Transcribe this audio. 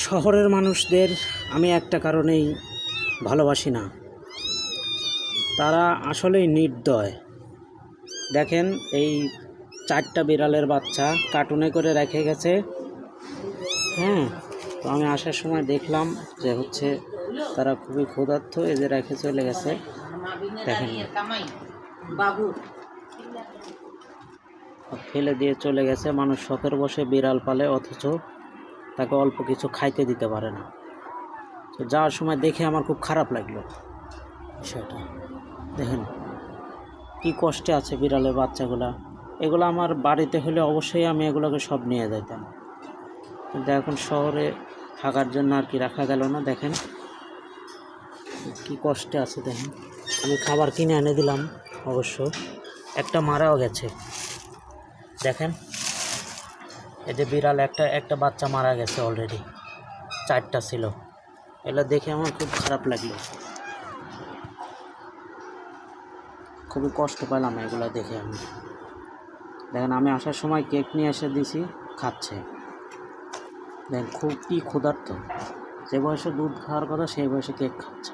শহরের মানুষদের আমি একটা কারণেই ভালোবাসি না, তারা আসলেই নির্দয়। দেখেন এই 4টা বিড়ালের বাচ্চা কার্টুনে করে রেখে গেছে। হ্যাঁ, তো আমি আসার সময় দেখলাম যে হচ্ছে তারা খুবই ক্ষুধার্ত, এই যে রেখে চলে গেছে। দেখেন ফেলে দিয়ে চলে গেছে। মানুষ শখের বসে বিড়াল পালে, অথচ তাকে অল্প কিছু খাইতে দিতে পারে না। তো যাওয়ার সময় দেখে আমার খুব খারাপ লাগলো বিষয়টা। দেখেন কি কষ্টে আছে বিড়ালের বাচ্চাগুলা। এগুলো আমার বাড়িতে হলে অবশ্যই আমি এগুলোকে সব নিয়ে যাইতাম, কিন্তু এখন শহরে থাকার জন্য আর কি রাখা গেল না। দেখেন কি কষ্টে আছে। দেখেন আমি খাবার কিনে এনে দিলাম, অবশ্য একটা মারাও গেছে। দেখেন এই যে বিড়াল একটা বাচ্চা মারা গেছে অলরেডি, 4টা ছিল। এগুলো দেখে আমার খুব খারাপ লাগলো, খুবই কষ্ট পেলাম এগুলো দেখে আমি। দেখেন আমি আসার সময় কেক নিয়ে এসে দিছি, খাচ্ছে। দেখেন খুবই ক্ষুধার্ত, যে বয়সে দুধ খাওয়ার কথা সেই বয়সে কেক খাচ্ছে।